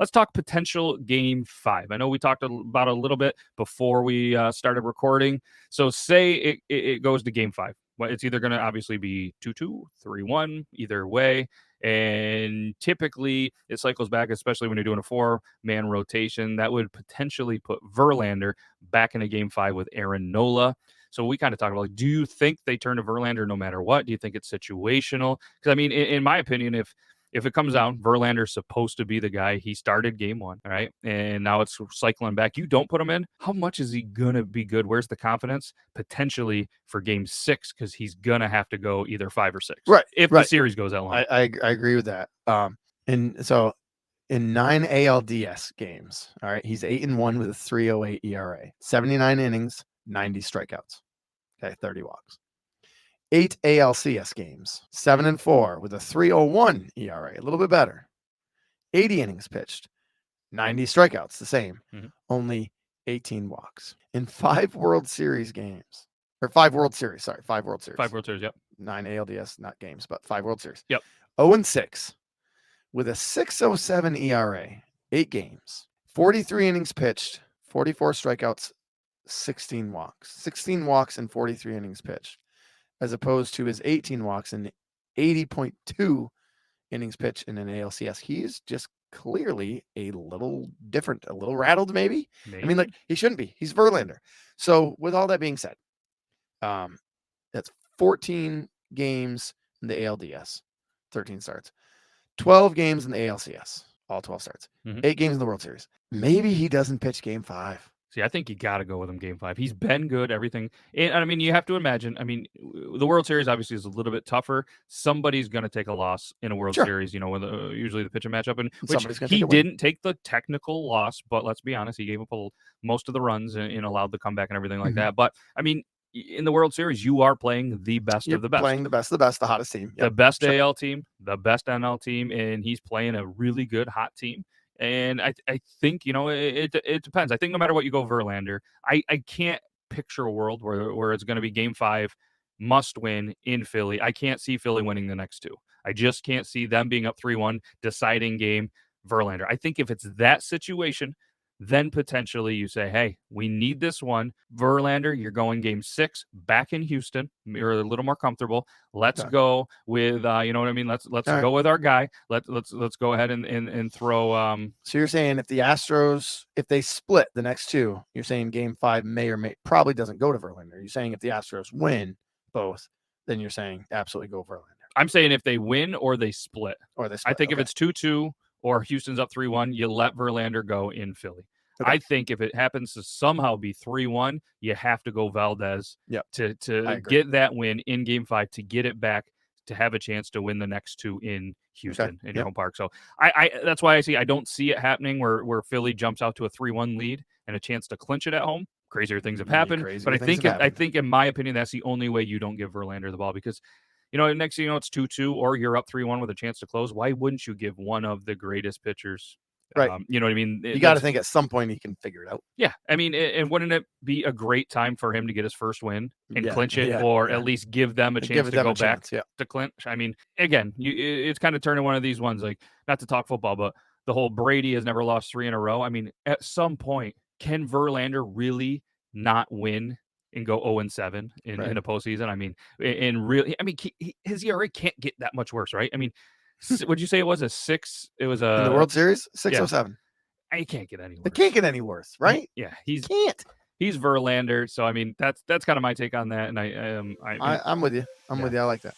let's talk potential game 5. I know we talked about a little bit before we started recording. So say it goes to game 5. Well, it's either going to obviously be 2-2, 3-1, either way. And typically it cycles back, especially when you're doing a 4-man rotation. That would potentially put Verlander back in a game 5 with Aaron Nola. So we kind of talked about, like, do you think they turn to Verlander no matter what? Do you think it's situational? Because, I mean, in my opinion, if it comes down, Verlander's supposed to be the guy. He started game 1, all right? And now it's cycling back. You don't put him in. How much is he going to be good? Where's the confidence? Potentially for game 6, because he's going to have to go either 5 or 6. Right. If the series goes that long. I agree with that. And so in 9 ALDS games, all right, he's 8-1 with a 3.08 ERA, 79 innings, 90 strikeouts. Okay, 30 walks. 8 ALCS games, 7-4 with a 3.01 ERA, a little bit better. 80 innings pitched, 90 strikeouts, the same. Mm-hmm. Only 18 walks. In 5 World Series games, or 5 World Series, sorry, 5 World Series. 5 World Series, yep. 9 ALDS, not games, but 5 World Series. Yep. 0-6 with a 6.07 ERA, 8 games, 43 innings pitched, 44 strikeouts, 16 walks. 16 walks and 43 innings pitched, as opposed to his 18 walks and 80.2 innings pitched in an ALCS. He is just clearly a little different, a little rattled, maybe. I mean, like, he shouldn't be. He's Verlander. So with all that being said, that's 14 games in the ALDS, 13 starts, 12 games in the ALCS, all 12 starts, 8 games in the World Series. Maybe he doesn't pitch game 5. See, I think you got to go with him game 5. He's been good, everything. And I mean, you have to imagine, I mean, the World Series obviously is a little bit tougher. Somebody's going to take a loss in a World Series, you know, with usually the pitching matchup. And which he didn't take the technical loss, but let's be honest, he gave up most of the runs and allowed the comeback and everything like that. But I mean, in the World Series, you are playing the best of the best. Playing the best of the best, the hottest team. The best AL team, the best NL team, and he's playing a really good hot team. And I think, you know, it depends. I think no matter what you go Verlander, I can't picture a world where it's going to be game 5, must win in Philly. I can't see Philly winning the next 2. I just can't see them being up 3-1, deciding game Verlander. I think if it's that situation, then potentially you say, hey, we need this one. Verlander, you're going game 6 back in Houston. You're a little more comfortable. Let's go with, you know what I mean? Let's go with our guy. Let's go ahead and throw. So you're saying if the Astros, if they split the next 2, you're saying game 5 probably doesn't go to Verlander. You're saying if the Astros win both, then you're saying absolutely go Verlander. I'm saying if they win or they split. I think if it's 2-2 or Houston's up 3-1, you let Verlander go in Philly. I think if it happens to somehow be 3-1, you have to go Valdez to get that win in game 5, to get it back, to have a chance to win the next 2 in Houston in your home park. So I that's why I don't see it happening where Philly jumps out to a 3-1 lead and a chance to clinch it at home. Crazier things have happened. But I think in my opinion, that's the only way you don't give Verlander the ball, because you know, next thing you know, it's 2-2 or you're up 3-1 with a chance to close. Why wouldn't you give one of the greatest pitchers? Right. You know what I mean? You got to think at some point he can figure it out. Yeah. I mean, and wouldn't it be a great time for him to get his first win and clinch it, or at least give them a chance to go back to clinch? I mean, again, it's kind of turning one of these ones, like, not to talk football, but the whole Brady has never lost 3 in a row. I mean, at some point, can Verlander really not win and go 0-7 in a postseason? I mean, and really, I mean, his ERA can't get that much worse, right? I mean, would you say it was a 6? It was a in the World Series 6.07. He can't get any worse. It can't get any worse, right? He's Verlander. So I mean, that's kind of my take on that. And I'm with you. I'm with you. I like that.